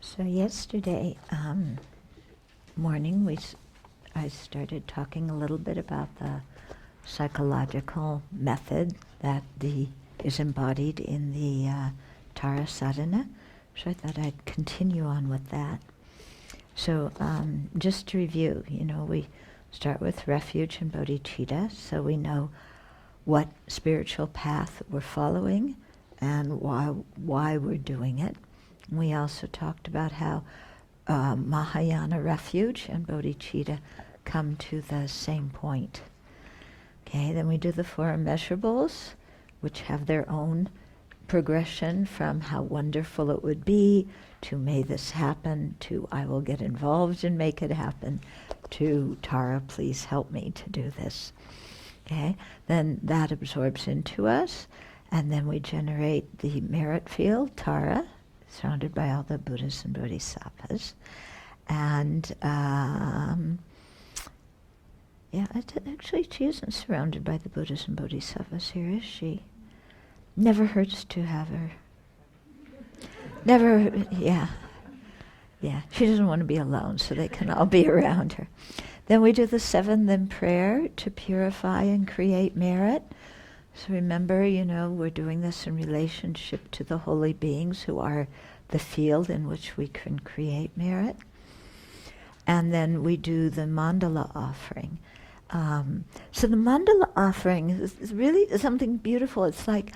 So yesterday morning, I started talking a little bit about the psychological method that is embodied in the Tara sadhana. So I thought I'd continue on with that. So just to review, we start with refuge and bodhicitta, so we know what spiritual path we're following and why we're doing it. We also talked about how Mahayana refuge and bodhicitta come to the same point. Okay, then we do the four immeasurables, which have their own progression from how wonderful it would be to may this happen, to I will get involved and make it happen, to Tara, please help me to do this. Okay, then that absorbs into us, and then we generate the merit field, Tara, surrounded by all the Buddhas and Bodhisattvas. And actually she isn't surrounded by the Buddhas and Bodhisattvas here, is she? Never hurts to have her. Never, yeah. She doesn't want to be alone, so they can all be around her. Then we do the 7 then prayer to purify and create merit. So remember, we're doing this in relationship to the holy beings who are the field in which we can create merit. And then we do the mandala offering. So the mandala offering is really something beautiful. It's like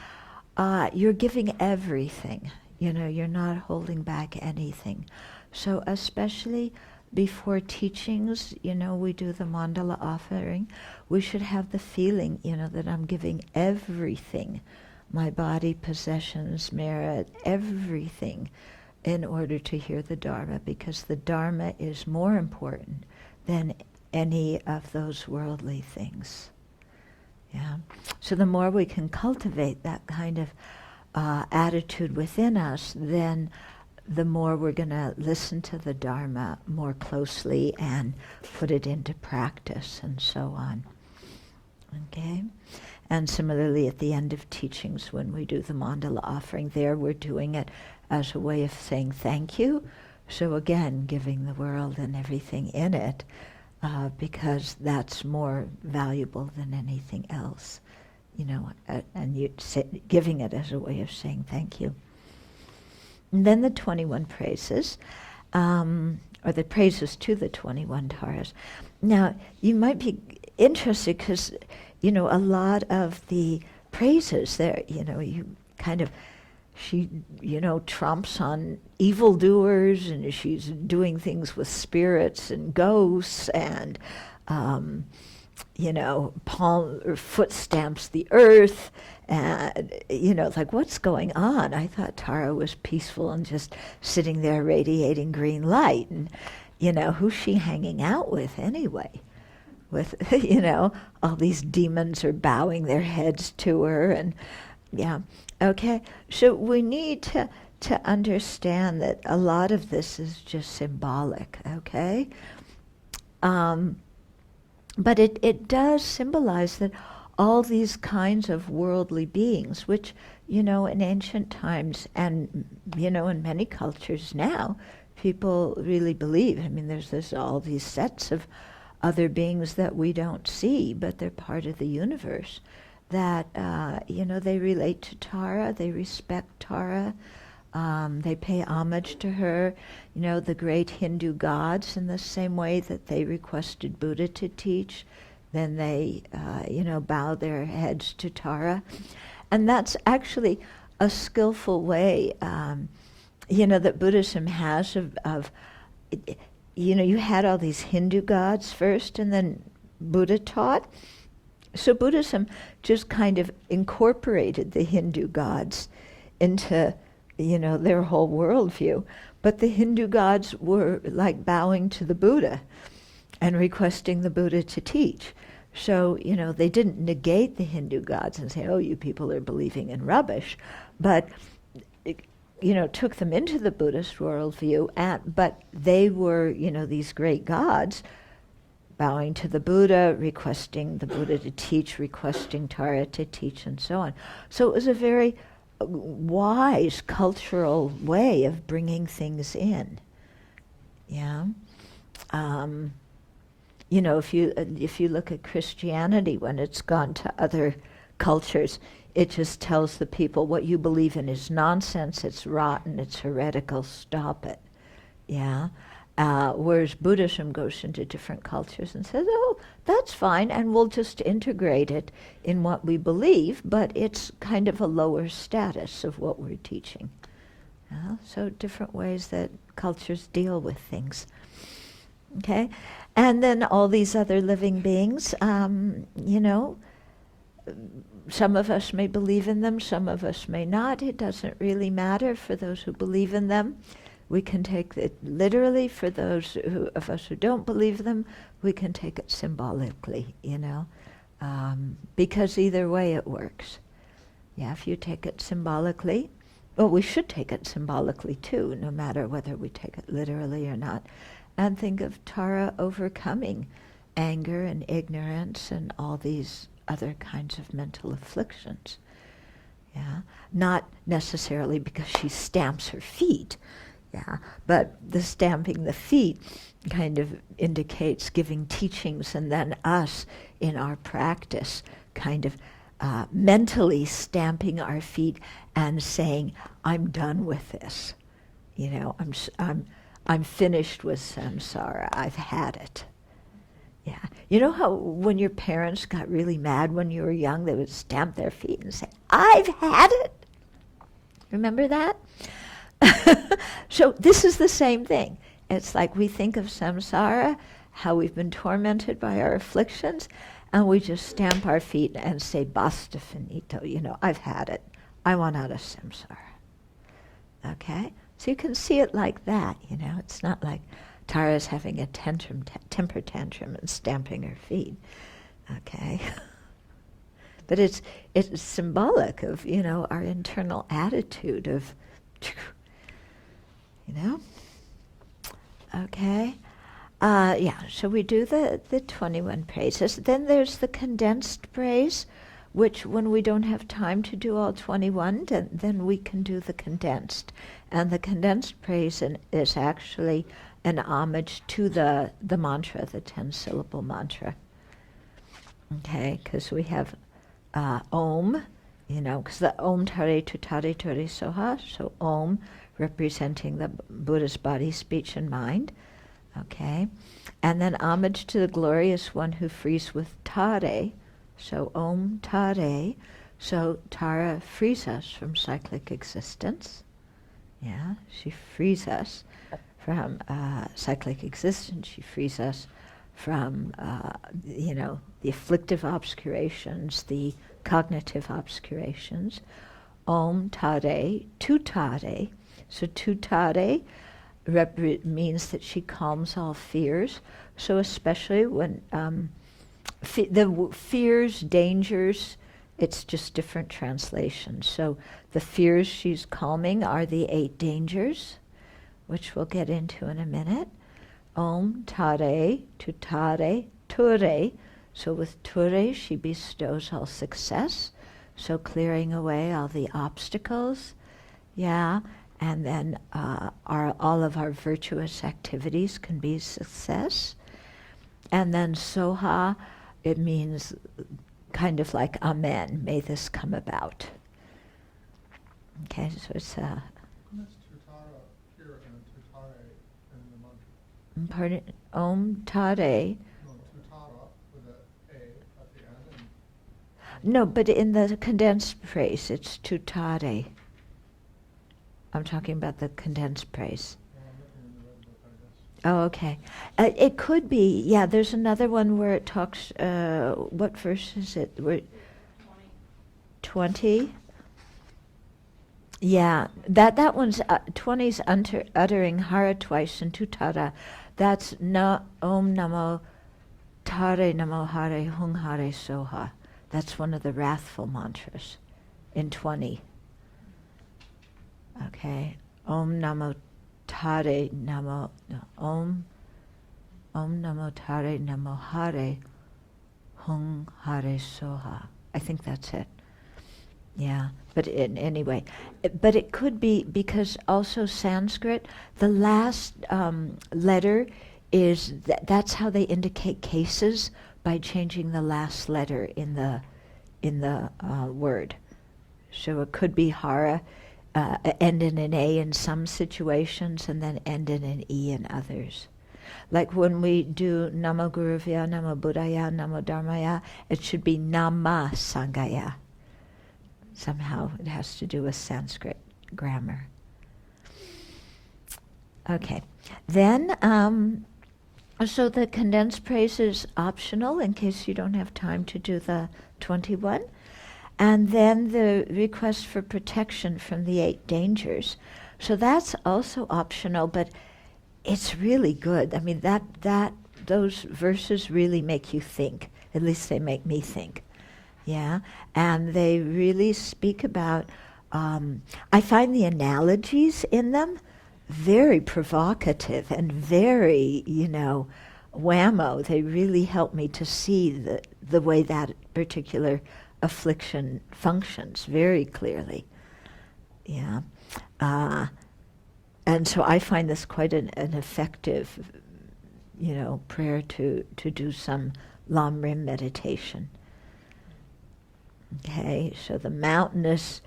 you're giving everything. You're not holding back anything. So especially before teachings, we do the mandala offering. We should have the feeling, that I'm giving everything, my body, possessions, merit, everything, in order to hear the Dharma, because the Dharma is more important than any of those worldly things. Yeah. So the more we can cultivate that kind of attitude within us, then the more we're going to listen to the Dharma more closely and put it into practice and so on. Okay? And similarly, at the end of teachings, when we do the mandala offering, there we're doing it as a way of saying thank you. So again, giving the world and everything in it, because that's more valuable than anything else. And giving it as a way of saying thank you. And then the 21 praises, or the praises to the 21 Taras. Now, you might be interested because, a lot of the praises there, you kind of, she, trumps on evildoers, and she's doing things with spirits and ghosts, and, palm or foot stamps the earth, and it's like, what's going on? I thought Tara was peaceful and just sitting there radiating green light, and who's she hanging out with anyway? With all these demons are bowing their heads to her, and okay. So we need to understand that a lot of this is just symbolic, okay? But it does symbolize that all these kinds of worldly beings, which, in ancient times and, in many cultures now, people really believe. I mean, there's all these sets of other beings that we don't see, but they're part of the universe, that, they relate to Tara, they respect Tara, they pay homage to her, the great Hindu gods, in the same way that they requested Buddha to teach, then they, bow their heads to Tara. And that's actually a skillful way, that Buddhism has of you had all these Hindu gods first, and then Buddha taught. So Buddhism just kind of incorporated the Hindu gods into their whole worldview. But the Hindu gods were like bowing to the Buddha and requesting the Buddha to teach. So, they didn't negate the Hindu gods and say, oh, you people are believing in rubbish, but, took them into the Buddhist worldview, but they were, these great gods, bowing to the Buddha, requesting the Buddha to teach, requesting Tara to teach, and so on. So it was a very wise cultural way of bringing things in. Yeah. If you look at Christianity, when it's gone to other cultures, it just tells the people what you believe in is nonsense, it's rotten, it's heretical, stop it. Yeah. Whereas Buddhism goes into different cultures and says, oh, that's fine, and we'll just integrate it in what we believe, but it's kind of a lower status of what we're teaching. So different ways that cultures deal with things. Okay? And then all these other living beings, some of us may believe in them, some of us may not. It doesn't really matter for those who believe in them. We can take it literally. For those of us who don't believe them, we can take it symbolically, because either way it works. Yeah, if you take it symbolically, well, we should take it symbolically too, no matter whether we take it literally or not. And think of Tara overcoming anger and ignorance and all these other kinds of mental afflictions. Yeah, not necessarily because she stamps her feet. Yeah, but the stamping the feet kind of indicates giving teachings, and then us in our practice kind of mentally stamping our feet and saying, "I'm done with this. I'm finished with samsara. I've had it." Yeah, you know how when your parents got really mad when you were young, they would stamp their feet and say, "I've had it." Remember that? So this is the same thing. It's like we think of samsara, how we've been tormented by our afflictions, and we just stamp our feet and say, "Basta finito, I've had it. I want out of samsara." Okay? So you can see it like that, It's not like Tara's having a temper tantrum and stamping her feet. Okay? But it's symbolic of, our internal attitude of, Okay. So we do the 21 praises. Then there's the condensed praise, which when we don't have time to do all 21, then we can do the condensed. And the condensed praise is actually an homage to the mantra, the 10-syllable mantra. Okay, because we have Om, because the Om Tare Tutare Tore Soha, so Om representing the Buddha's body, speech, and mind. Okay, and then homage to the glorious one who frees with Tare, so Om Tare, so Tara frees us from cyclic existence. Yeah, she frees us from cyclic existence. She frees us from, the afflictive obscurations, the cognitive obscurations. Om Tare, Tu Tare. So Tu Tare means that she calms all fears. So especially when the fears, dangers, it's just different translations. So the fears she's calming are the 8 dangers, which we'll get into in a minute. Om Tare, Tutare, Ture. So with Ture, she bestows all success. So clearing away all the obstacles. Yeah. And then all of our virtuous activities can be success. And then Soha, it means kind of like Amen, may this come about. Okay, so it's That's Tutara here and Tutare in the mantra. Pardon, Om Tare. No, Tutara with an A at the end. No, but in the condensed praise, it's Tutare. I'm talking about the condensed praise. Well, I'm looking in the red book, I guess. Oh, okay. It could be, yeah, there's another one where it talks, what verse is it? 20? Yeah, that one's, 20's uttering Hara twice and Tutara. That's Om Namo Tare Namo Hare Hung Hare Soha. That's one of the wrathful mantras in 20. Okay, Om Namo Tare Namo, no, Om Namo Tare Namo Hare Hung Hare Soha. I think that's it. Yeah, But anyway, but it could be because also Sanskrit, the last letter is, that's how they indicate cases, by changing the last letter in the word. So it could be hara, end in an A in some situations, and then end in an E in others. Like when we do Namo Guruvaya, Namo Buddhaya, Namo Dharmaya, it should be Nama Sangaya. Somehow it has to do with Sanskrit grammar. Okay, then so the condensed praise is optional in case you don't have time to do the 21. And then the request for protection from the 8 dangers. So that's also optional, but it's really good. I mean, those verses really make you think. At least they make me think. Yeah, and they really speak about, I find the analogies in them very provocative and very, whammo. They really help me to see the way that particular affliction functions very clearly. Yeah. And so I find this quite an effective, prayer to do some Lam Rim meditation. Okay, so the mountains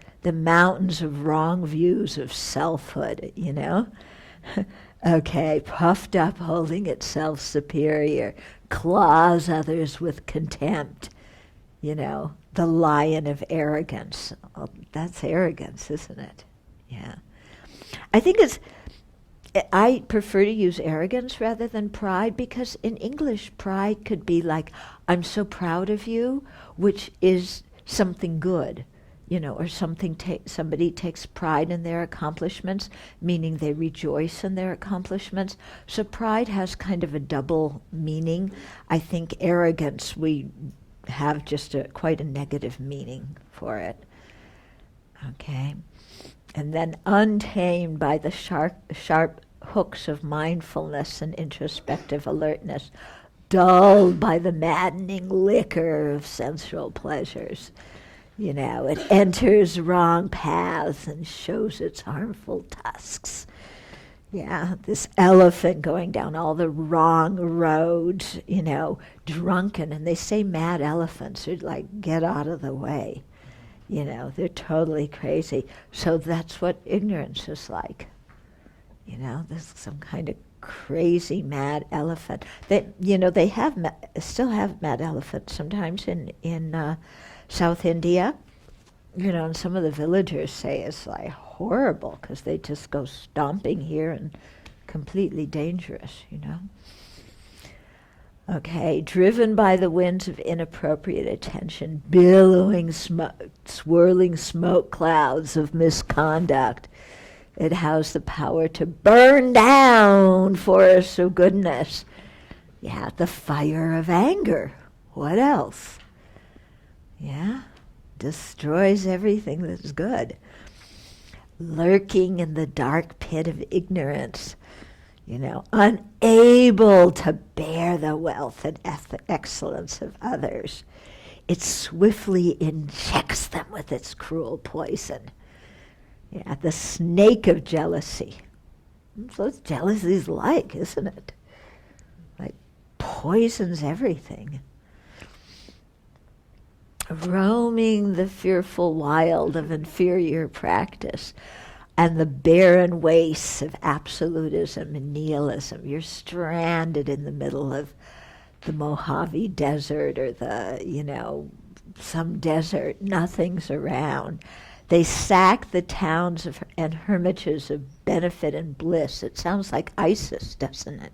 of wrong views of selfhood, Okay, puffed up, holding itself superior, claws others with contempt, the lion of arrogance. Oh, that's arrogance, isn't it? Yeah. I prefer to use arrogance rather than pride, because in English, pride could be like, I'm so proud of you, which is something good, or somebody takes pride in their accomplishments, meaning they rejoice in their accomplishments. So pride has kind of a double meaning. I think arrogance, we have just quite a negative meaning for it. Okay. And then untamed by the sharp hooks of mindfulness and introspective alertness, dulled by the maddening liquor of sensual pleasures. It enters wrong paths and shows its harmful tusks. Yeah, this elephant going down all the wrong roads, drunken. And they say mad elephants are like, get out of the way. They're totally crazy. So that's what ignorance is like. There's some kind of crazy mad elephant. They still have mad elephants sometimes in South India. And some of the villagers say it's like horrible because they just go stomping here and completely dangerous, Okay, driven by the winds of inappropriate attention, billowing swirling smoke clouds of misconduct, it has the power to burn down forests of goodness. Yeah, the fire of anger. What else? Yeah, destroys everything that's good. Lurking in the dark pit of ignorance, unable to bear the wealth and excellence of others, it swiftly injects them with its cruel poison. Yeah, the snake of jealousy. That's what jealousy's like, isn't it? Like poisons everything. Roaming the fearful wild of inferior practice and the barren wastes of absolutism and nihilism. You're stranded in the middle of the Mojave Desert or some desert. Nothing's around. They sack the towns and hermitages of benefit and bliss. It sounds like ISIS, doesn't it?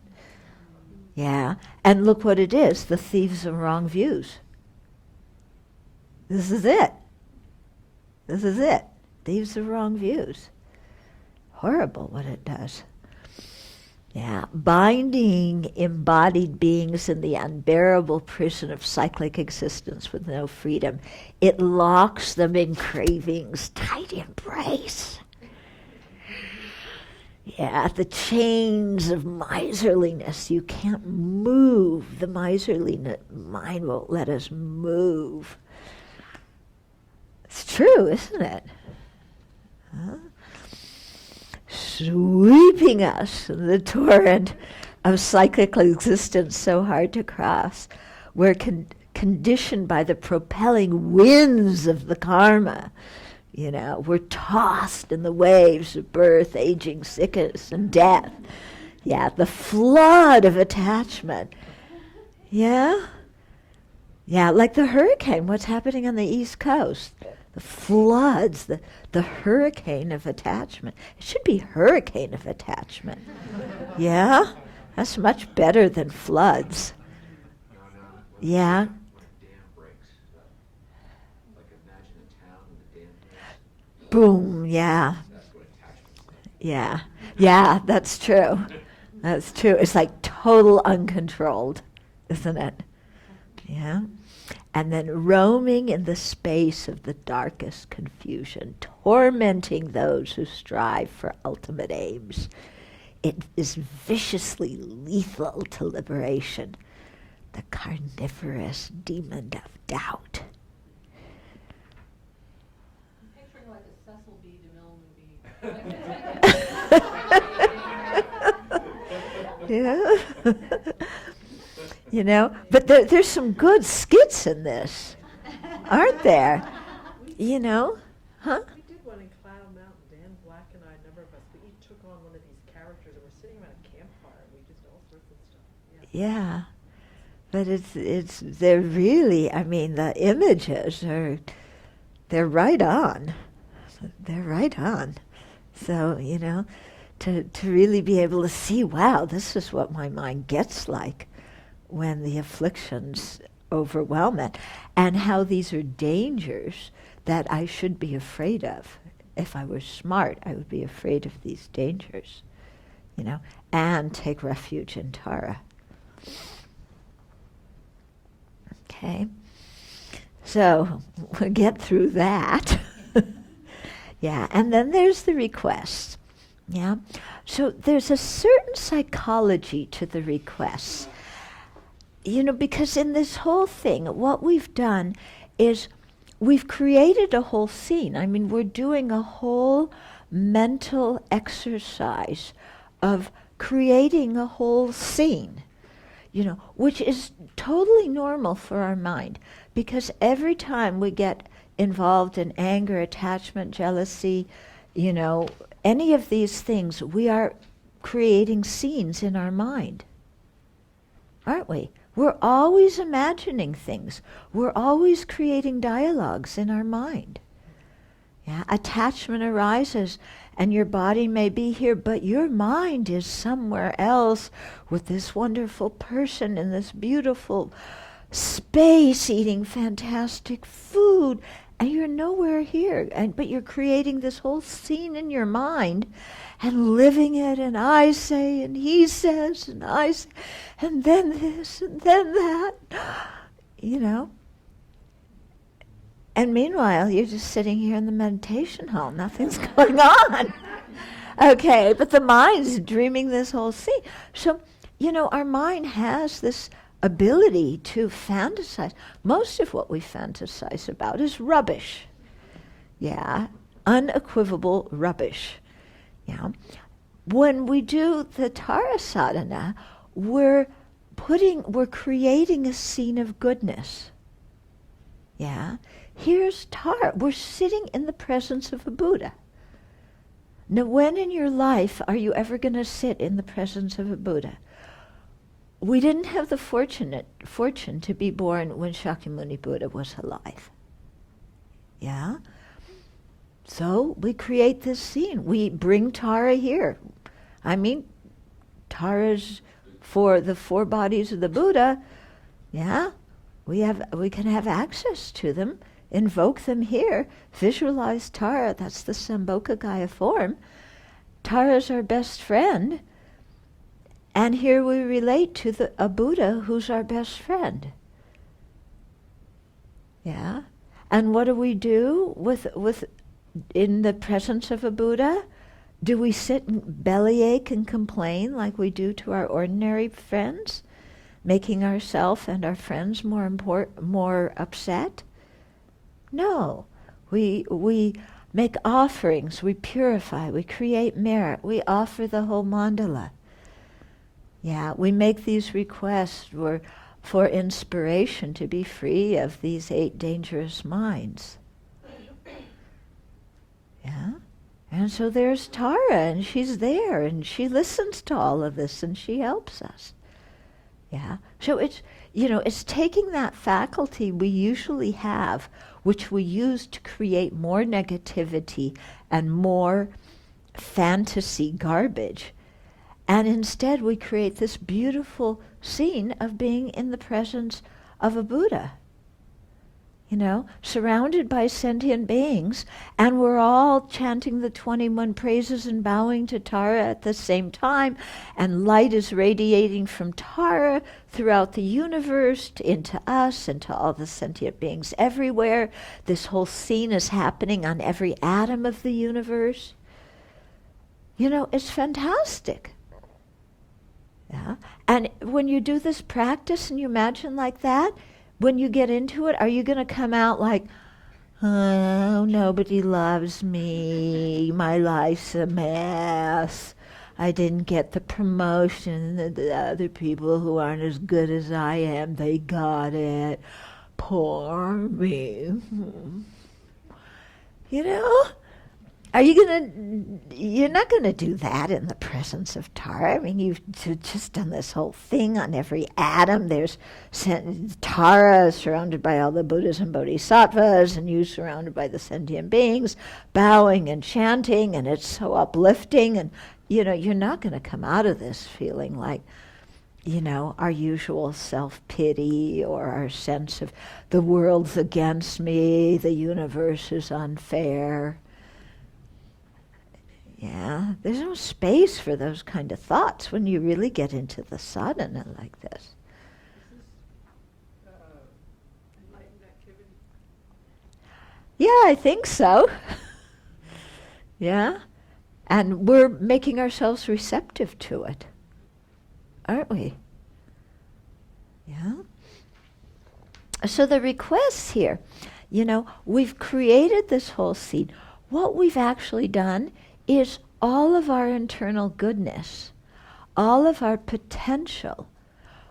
Yeah. And look what it is, the thieves of wrong views. This is it. Thieves of wrong views. Horrible what it does. Yeah, binding embodied beings in the unbearable prison of cyclic existence with no freedom. It locks them in cravings, tight embrace. Yeah, the chains of miserliness. You can't move. The miserly mind won't let us move. It's true, isn't it? sweeping us in the torrent of cyclical existence so hard to cross. We're conditioned by the propelling winds of the karma. We're tossed in the waves of birth, aging, sickness, and death. Yeah, the flood of attachment. Yeah? Yeah, like the hurricane, what's happening on the East Coast. The floods, the hurricane of attachment. It should be hurricane of attachment. Yeah? That's much better than floods. Yeah? Boom, yeah. Yeah. Yeah, that's true. That's true. It's like total uncontrolled, isn't it? Yeah. And then roaming in the space of the darkest confusion, tormenting those who strive for ultimate aims. It is viciously lethal to liberation, the carnivorous demon of doubt. Picturing like a Cecil B. DeMille movie. Yeah. But there's some good skits in this, aren't there? Huh? We did one in Cloud Mountain. Dan Black and I, a number of us, we each took on one of these characters and we're sitting around a campfire and we did all sorts of stuff. Yeah. But they're really, the images they're right on. They're right on. So, to really be able to see, wow, this is what my mind gets like when the afflictions overwhelm it, and how these are dangers that I should be afraid of. If I were smart, I would be afraid of these dangers, and take refuge in Tara. Okay, so we'll get through that. Yeah, and then there's the requests. Yeah, so there's a certain psychology to the requests. Because in this whole thing, what we've done is we've created a whole scene. We're doing a whole mental exercise of creating a whole scene, which is totally normal for our mind, because every time we get involved in anger, attachment, jealousy, any of these things, we are creating scenes in our mind, aren't we? We're always imagining things. We're always creating dialogues in our mind. Yeah, attachment arises, and your body may be here, but your mind is somewhere else with this wonderful person in this beautiful space eating fantastic food, and you're nowhere here. But you're creating this whole scene in your mind and living it, and I say, and he says, and I say, and then this, and then that, And meanwhile, you're just sitting here in the meditation hall. Nothing's going on. Okay, but the mind's dreaming this whole scene. So, our mind has this ability to fantasize. Most of what we fantasize about is rubbish. Yeah, unequivocal rubbish. Yeah. When we do the Tara sadhana, we're creating a scene of goodness. Yeah. Here's Tara. We're sitting in the presence of a Buddha. Now, when in your life are you ever going to sit in the presence of a Buddha? We didn't have the fortune to be born when Shakyamuni Buddha was alive. Yeah? So we create this scene. We bring Tara here. Tara's for the four bodies of the Buddha. Yeah? We can have access to them, invoke them here, visualize Tara. That's the Sambhogakaya form. Tara's our best friend. And here we relate to a Buddha who's our best friend. Yeah? And what do we do with in the presence of a Buddha? Do we sit and bellyache and complain like we do to our ordinary friends, making ourselves and our friends more upset? No. We make offerings, we purify, we create merit, we offer the whole mandala. Yeah, we make these requests for inspiration to be free of these 8 dangerous minds. Yeah? And so there's Tara, and she's there, and she listens to all of this, and she helps us. Yeah? So it's taking that faculty we usually have, which we use to create more negativity and more fantasy garbage, and instead we create this beautiful scene of being in the presence of a Buddha, surrounded by sentient beings, and we're all chanting the 21 praises and bowing to Tara at the same time, and light is radiating from Tara throughout the universe into us and to all the sentient beings everywhere. This whole scene is happening on every atom of the universe. It's fantastic. Yeah? And when you do this practice and you imagine like that, when you get into it, are you going to come out like, oh, nobody loves me, my life's a mess, I didn't get the promotion, the other people who aren't as good as I am, they got it, poor me. You're not going to do that in the presence of Tara. I mean, you've just done this whole thing on every atom. There's Tara surrounded by all the Buddhas and Bodhisattvas, and you surrounded by the sentient beings, bowing and chanting, and it's so uplifting. And, you're not going to come out of this feeling like, our usual self-pity or our sense of the world's against me, the universe is unfair. Yeah, there's no space for those kind of thoughts when you really get into the sadhana like this. Enlightened activity? Yeah, I think so. Yeah, and we're making ourselves receptive to it, aren't we? Yeah. So the requests here, we've created this whole scene. What we've actually done is all of our internal goodness, all of our potential,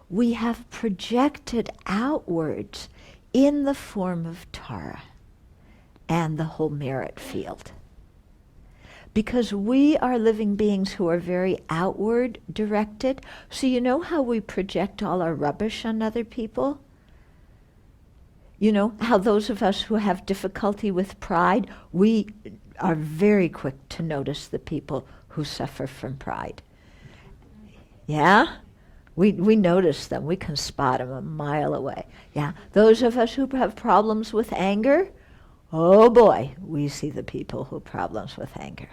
we have projected outwards in the form of Tara and the whole merit field. Because we are living beings who are very outward directed, so you know how we project all our rubbish on other people? How those of us who have difficulty with pride, we are very quick to notice the people who suffer from pride. Yeah? We notice them. We can spot them a mile away. Yeah? Those of us who have problems with anger, oh boy, we see the people who have problems with anger.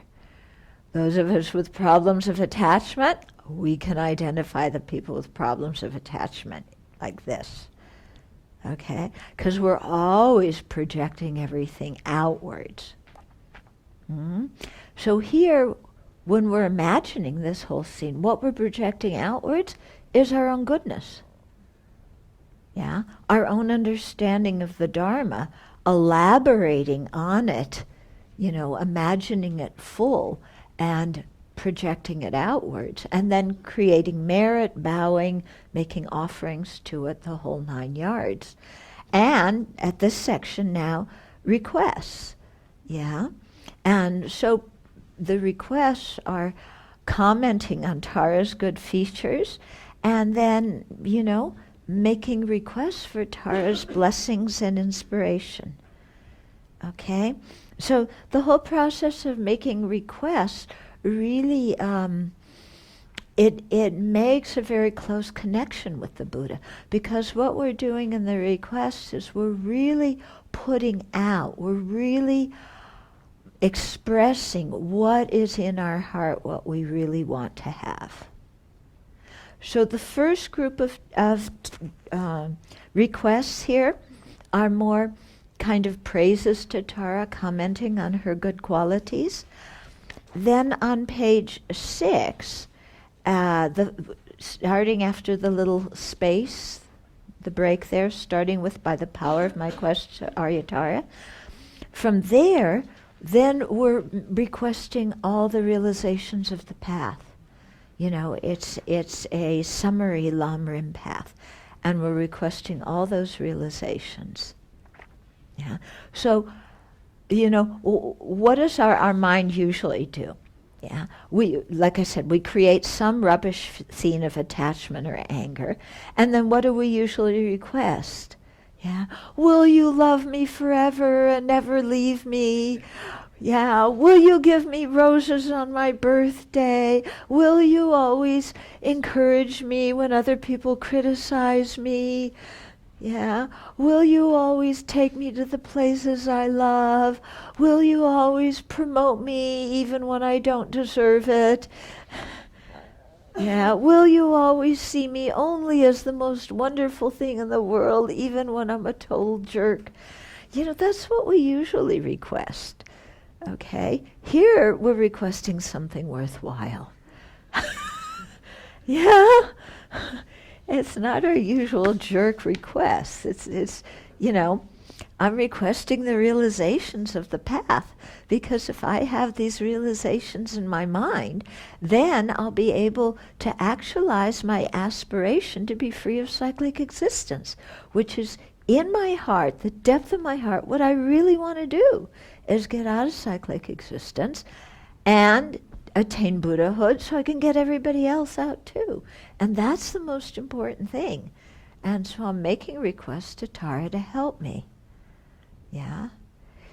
Those of us with problems of attachment, we can identify the people with problems of attachment like this. Okay? Because we're always projecting everything outwards. So here, when we're imagining this whole scene, what we're projecting outwards is our own goodness. Yeah? Our own understanding of the Dharma, elaborating on it, imagining it full and projecting it outwards, and then creating merit, bowing, making offerings to it, the whole 9 yards. And at this section now, requests. Yeah? And so the requests are commenting on Tara's good features, and then, making requests for Tara's blessings and inspiration. Okay? So the whole process of making requests really, it makes a very close connection with the Buddha, because what we're doing in the requests is we're really putting out, we're really expressing what is in our heart, what we really want to have. So the first group of requests here are more kind of praises to Tara, commenting on her good qualities. Then on page 6, starting after the little space, the break there, starting with by the power of my quest to Aryatara, from there then we're requesting all the realizations of the path. You know, it's a summary Lamrim path, and we're requesting all those realizations. Yeah. So, you know, what does our mind usually do? Yeah. We, like I said, we create some rubbish scene of attachment or anger, and then what do we usually request? Yeah. Will you love me forever and never leave me? Yeah, will you give me roses on my birthday? Will you always encourage me when other people criticize me? Yeah, will you always take me to the places I love? Will you always promote me even when I don't deserve it? Yeah, will you always see me only as the most wonderful thing in the world even when I'm a total jerk? You know, that's what we usually request. Okay, here we're requesting something worthwhile. Yeah, it's not our usual jerk request. It's, you know, I'm requesting the realizations of the path, because if I have these realizations in my mind, then I'll be able to actualize my aspiration to be free of cyclic existence, which is in my heart, the depth of my heart. What I really want to do is get out of cyclic existence and attain Buddhahood so I can get everybody else out too. And that's the most important thing. And so I'm making requests to Tara to help me. Yeah?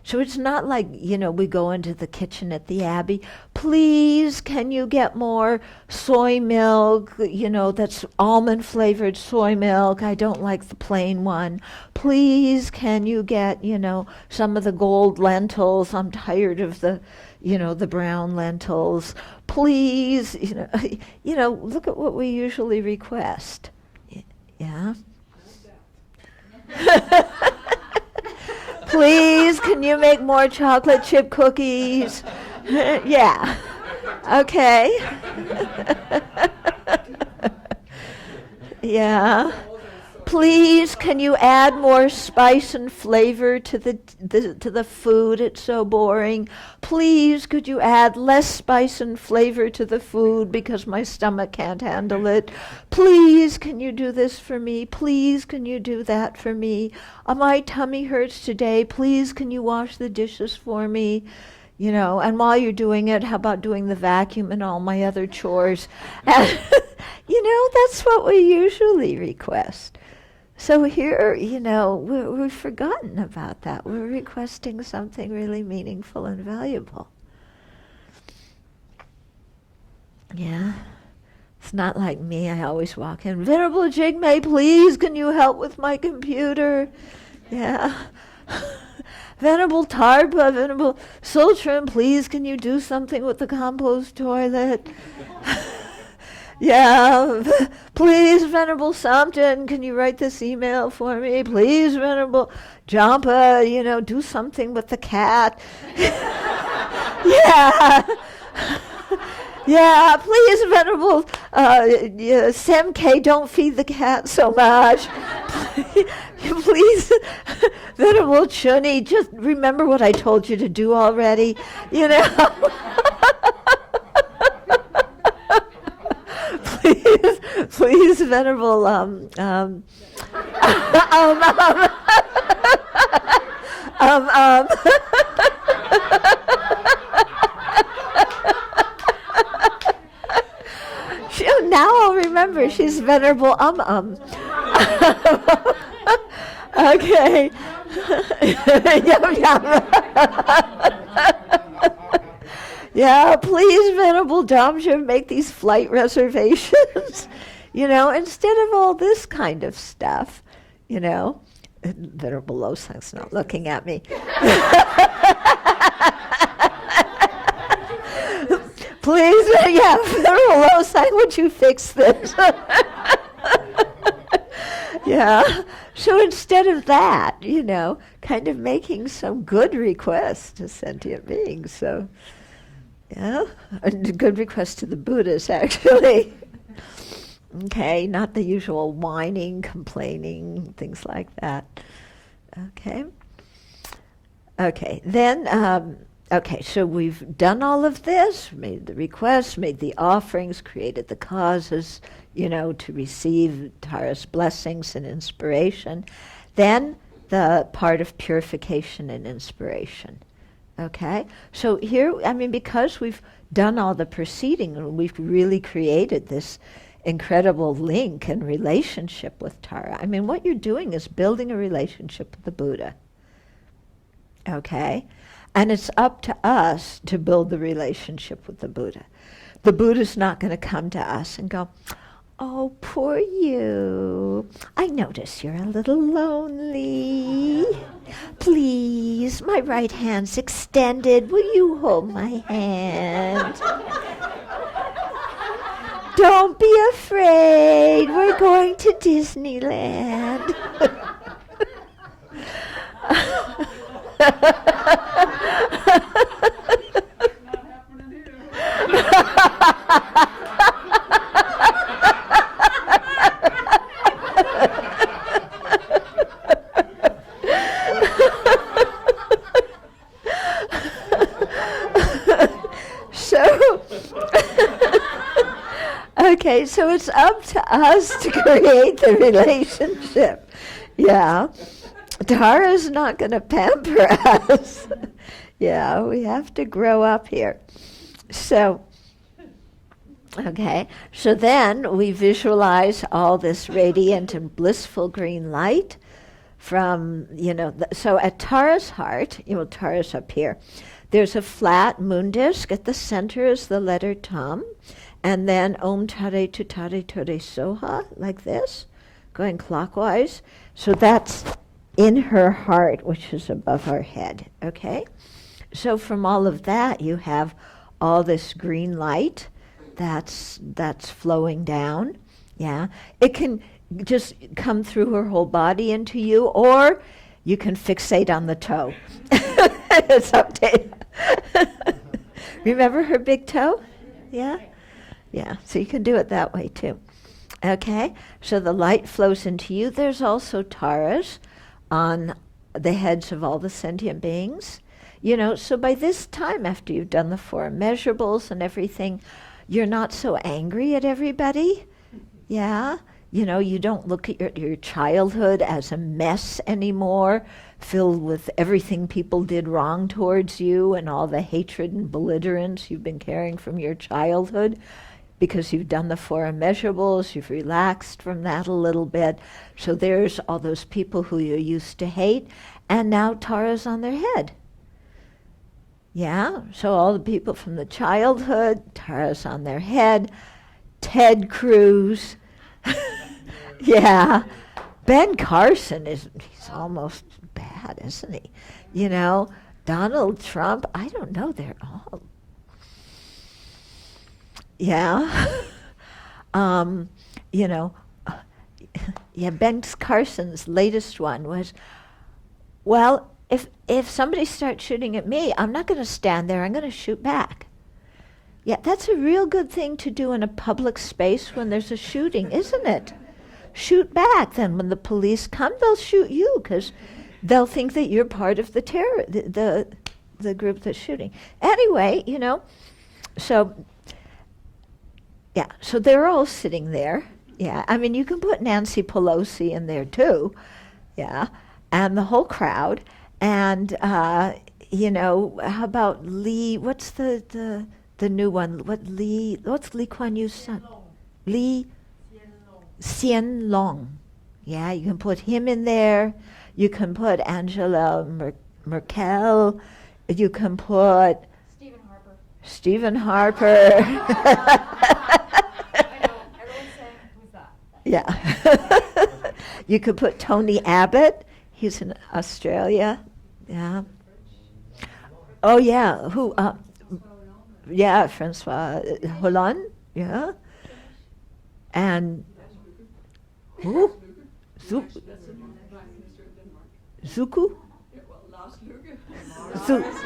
So it's not like, you know, we go into the kitchen at the Abbey, please, can you get more soy milk, you know, that's almond-flavored soy milk. I don't like the plain one. Please, can you get, you know, some of the gold lentils. I'm tired of the, you know, the brown lentils. Please, you know, look at what we usually request. Yeah? Please, can you make more chocolate chip cookies? Yeah. Okay. Yeah. Please, can you add more spice and flavor to the food? It's so boring. Please, could you add less spice and flavor to the food because my stomach can't handle it? Please, can you do this for me? Please, can you do that for me? My tummy hurts today. Please, can you wash the dishes for me? You know, and while you're doing it, how about doing the vacuum and all my other chores? And, you know, that's what we usually request. So here, you know, we've forgotten about that. We're requesting something really meaningful and valuable. Yeah. It's not like me. I always walk in, Venerable Jigme, please, can you help with my computer? Yeah. Venerable Tarpa, Venerable Sultran, please, can you do something with the compost toilet? Yeah, please, Venerable Samten, can you write this email for me? Please, Venerable Jampa, you know, do something with the cat. Yeah. Yeah, please, Venerable Semke, don't feed the cat so much. Please, Venerable Chuni, just remember what I told you to do already, you know. Please, Venerable, now I'll remember, she's Venerable Okay. Yum, yum. Yeah, please, Venerable Damja, make these flight reservations. You know, instead of all this kind of stuff, you know. Venerable Losang's not looking at me. Please, yeah, Venerable Losang, would you fix this? Yeah. So instead of that, you know, kind of making some good requests to sentient beings. So, yeah, a good request to the Buddhas, actually. Okay, not the usual whining, complaining, things like that. Okay. Okay, then Okay, so we've done all of this, made the requests, made the offerings, created the causes, to receive Tara's blessings and inspiration. Then the part of purification and inspiration. Okay? So here, because we've done all the preceding, and we've really created this incredible link and relationship with Tara. What you're doing is building a relationship with the Buddha. Okay? And it's up to us to build the relationship with the Buddha. The Buddha's not going to come to us and go, "Oh, poor you. I notice you're a little lonely. Please, my right hand's extended. Will you hold my hand? Don't be afraid. We're going to Disneyland." Not happening here. Okay, so it's up to us to create the relationship. Yeah. Tara's not going to pamper us. Yeah, we have to grow up here. So, okay, so then we visualize all this radiant and blissful green light from, so at Tara's heart, Tara's up here, there's a flat moon disk. At the center is the letter Tam. And then Om Tare Tutare Tore Soha, like this, going clockwise. So that's in her heart, which is above our head, okay? So from all of that, you have all this green light that's flowing down, yeah? It can just come through her whole body into you, or you can fixate on the toe. It's up to you. Remember her big toe? Yeah? Yeah, so you can do it that way too. Okay, so the light flows into you. There's also Taras on the heads of all the sentient beings. So by this time, after you've done the 4 immeasurables and everything, you're not so angry at everybody. Yeah, you don't look at your childhood as a mess anymore, filled with everything people did wrong towards you and all the hatred and belligerence you've been carrying from your childhood. Because you've done the 4 immeasurables, you've relaxed from that a little bit. So there's all those people who you used to hate, and now Tara's on their head. Yeah, so all the people from the childhood, Tara's on their head. Ted Cruz. Yeah. Ben Carson, he's almost bad, isn't he? Donald Trump, I don't know, they're all... Yeah. Ben Carson's latest one was, well, if somebody starts shooting at me, I'm not going to stand there, I'm going to shoot back. Yeah, that's a real good thing to do in a public space when there's a shooting, isn't it? Shoot back. Then when the police come, they'll shoot you because they'll think that you're part of the terror, the group that's shooting. Anyway, so... Yeah, so they're all sitting there. Yeah, you can put Nancy Pelosi in there too. Yeah, and the whole crowd. And, how about Lee, what's the new one? What's Lee Kuan Yew's son? Lee Hsien Loong. Yeah, you can put him in there. You can put Angela Merkel. You can put... Stephen Harper. Yeah. You could put Tony Abbott. He's in Australia. Yeah. Oh, yeah. Who? Yeah, Francois Hollande. Yeah. And who? Zuku?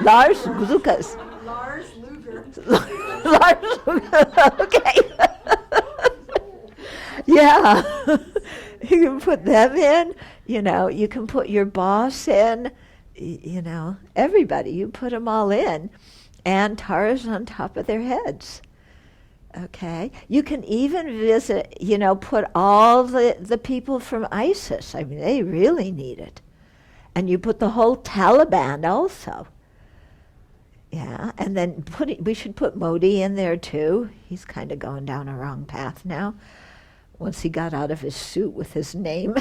Lars Lucas. Lars Luger. Lars Luger. Okay. Yeah. You can put them in. You can put your boss in. you know, everybody, you put them all in, and Tara's on top of their heads. Okay? You can even visit, you know, put all the people from ISIS. I mean, they really need it. And you put the whole Taliban also. Yeah, and then we should put Modi in there too. He's kind of going down a wrong path now. Once he got out of his suit with his name.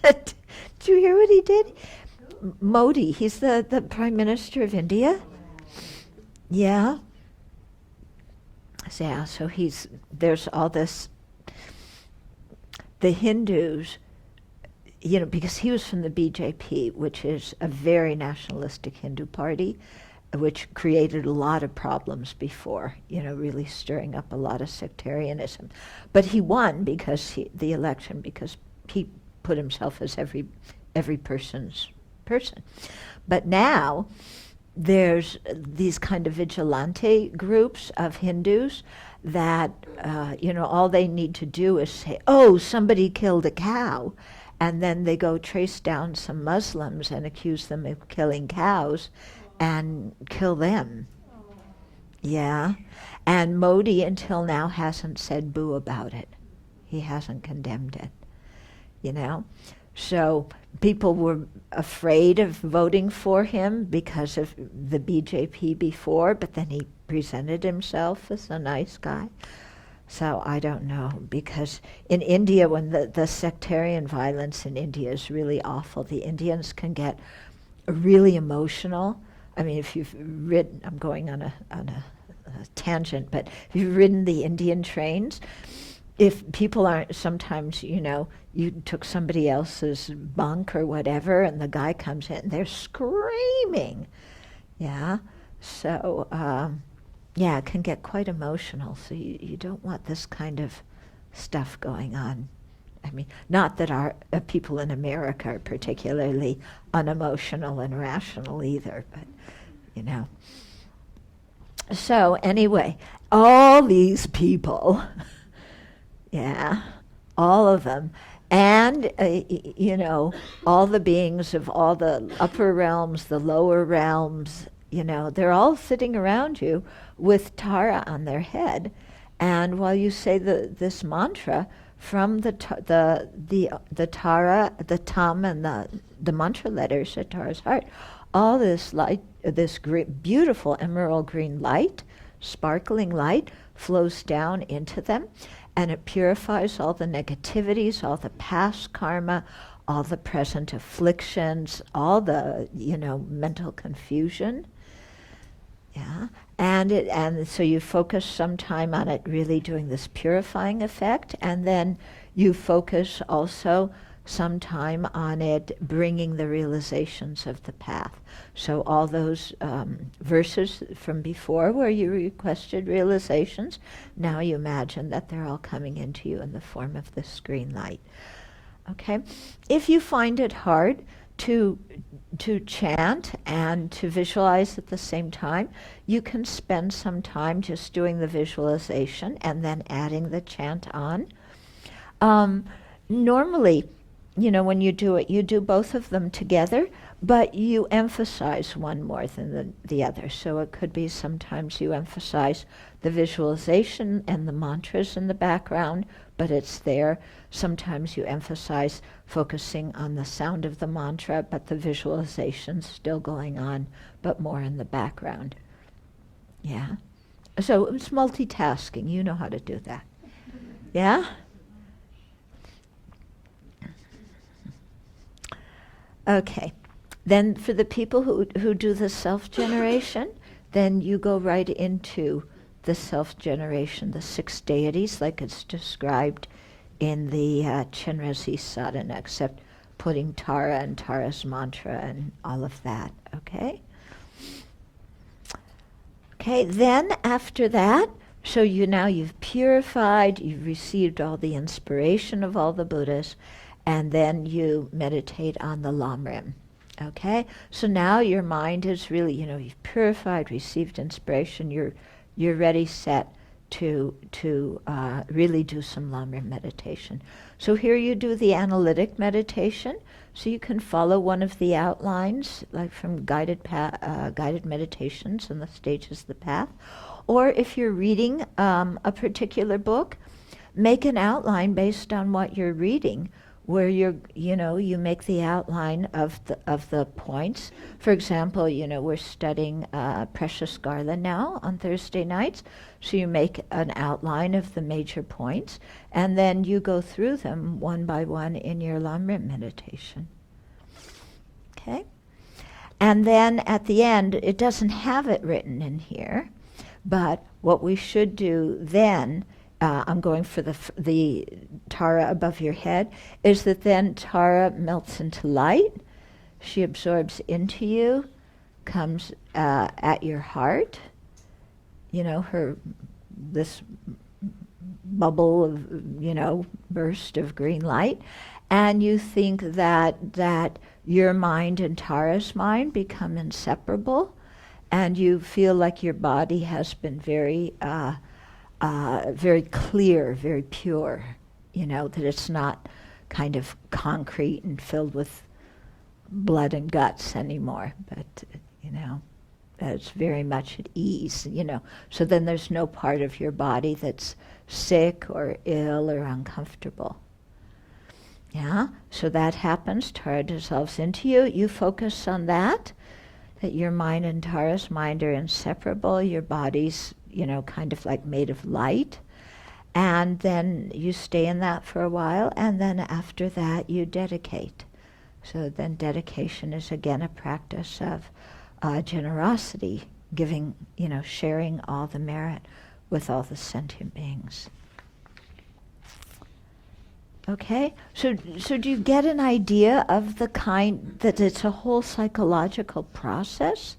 Did you hear what he did? Modi, he's the Prime Minister of India. Yeah. So, yeah, so there's all this, the Hindus, you know, because he was from the BJP, which is a very nationalistic Hindu party, which created a lot of problems before, you know, really stirring up a lot of sectarianism. But he won because the election because he put himself as every person's person. But now there's these kind of vigilante groups of Hindus that, you know, all they need to do is say, oh, somebody killed a cow. And then they go trace down some Muslims and accuse them of killing cows and kill them. Yeah. And Modi until now hasn't said boo about it. He hasn't condemned it, you know. So people were afraid of voting for him because of the BJP before, but then he presented himself as a nice guy. So I don't know, because in India, when the sectarian violence in India is really awful, the Indians can get really emotional. I mean, if you've ridden, I'm going on a tangent, but if you've ridden the Indian trains, if people aren't, sometimes, you know, you took somebody else's bunk or whatever, and the guy comes in, they're screaming. Yeah. So, yeah, it can get quite emotional. So you don't want this kind of stuff going on. I mean, not that our people in America are particularly unemotional and rational either, but, you know. So anyway, all these people, yeah, all of them, and, you know, all the beings of all the upper realms, the lower realms, you know, they're all sitting around you with Tara on their head. And while you say this mantra, from the Tara, the Tam, and the mantra letters at Tara's heart, all this light, this beautiful emerald green light, sparkling light, flows down into them, and it purifies all the negativities, all the past karma, all the present afflictions, all the, you know, mental confusion. Yeah, and so you focus some time on it really doing this purifying effect, and then you focus also some time on it bringing the realizations of the path. So all those verses from before where you requested realizations, now you imagine that they're all coming into you in the form of this green light. Okay? If you find it hard to chant and to visualize at the same time, you can spend some time just doing the visualization and then adding the chant on. Normally, you know, when you do it, you do both of them together, but you emphasize one more than the other. So it could be sometimes you emphasize the visualization and the mantras in the background, but it's there. Sometimes you emphasize focusing on the sound of the mantra, but the visualization's still going on, but more in the background. Yeah? So it's multitasking. You know how to do that. Yeah? Okay. Then for the people who do the self-generation, then you go right into the self-generation, the 6 deities, like it's described in the Chenrezig sadhana, except putting Tara and Tara's mantra and all of that, okay? Okay, then after that, so you've purified, you've received all the inspiration of all the Buddhas, and then you meditate on the Lamrim. Okay? So now your mind is really, you've purified, received inspiration, you're ready, set to really do some Lamrim meditation. So here you do the analytic meditation, so you can follow one of the outlines, like from guided meditations and the stages of the path. Or if you're reading a particular book, make an outline based on what you're reading, where you make the outline of the points. For example, we're studying Precious Garland now on Thursday nights, so you make an outline of the major points, and then you go through them one by one in your Lamrim meditation. Okay? And then at the end, it doesn't have it written in here, but what we should do then, I'm going for the Tara above your head, is that then Tara melts into light. She absorbs into you, comes at your heart, this bubble of, burst of green light. And you think that your mind and Tara's mind become inseparable, and you feel like your body has been very very clear, very pure, that it's not kind of concrete and filled with blood and guts anymore, but, that it's very much at ease, So then there's no part of your body that's sick or ill or uncomfortable. Yeah, so that happens, Tara dissolves into you. You focus on that your mind and Tara's mind are inseparable, your body's kind of like made of light. And then you stay in that for a while, and then after that you dedicate. So then dedication is again a practice of generosity, giving, sharing all the merit with all the sentient beings. Okay, so do you get an idea of the kind that it's a whole psychological process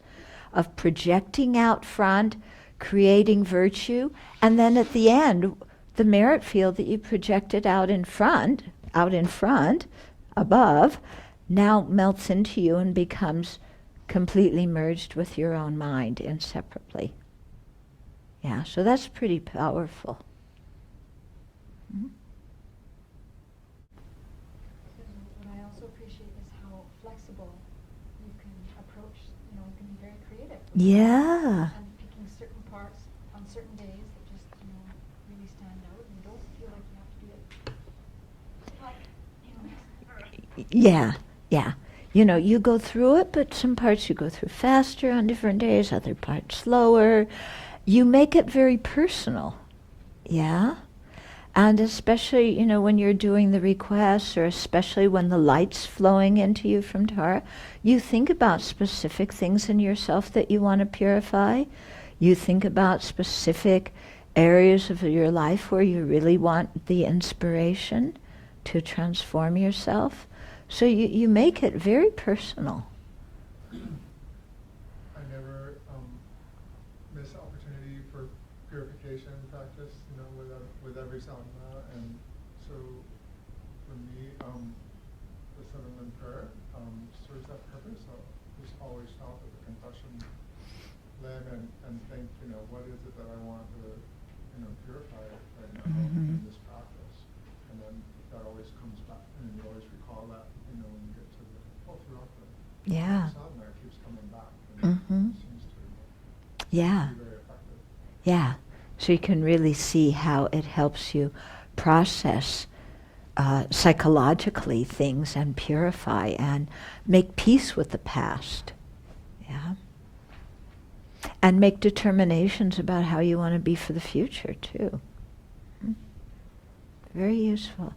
of projecting out front, creating virtue, and then at the end, the merit field that you projected out in front, above, now melts into you and becomes completely merged with your own mind inseparably. Yeah, so that's pretty powerful. Mm-hmm. What I also appreciate is how flexible you can approach, you can be very creative. Yeah. And picking certain parts on certain days that just, really stand out, and you don't feel like you have to do it. Yeah, yeah. You go through it, but some parts you go through faster on different days, other parts slower. You make it very personal. Yeah? And especially, when you're doing the requests, or especially when the light's flowing into you from Tara, you think about specific things in yourself that you want to purify. You think about specific areas of your life where you really want the inspiration to transform yourself. So you make it very personal. I never miss opportunity for purification practice, with every sadhana, and so for me, the 7-limb prayer serves that purpose. So just always stop at the concussion limb and think, what is it that I want to, purify right now in this practice, and then that always comes back, and you always recall that, when you get to throughout the sadhana, it keeps coming back, and it seems to be very effective. Yeah. So you can really see how it helps you process psychologically things and purify and make peace with the past. Yeah. And make determinations about how you want to be for the future, too. Very useful.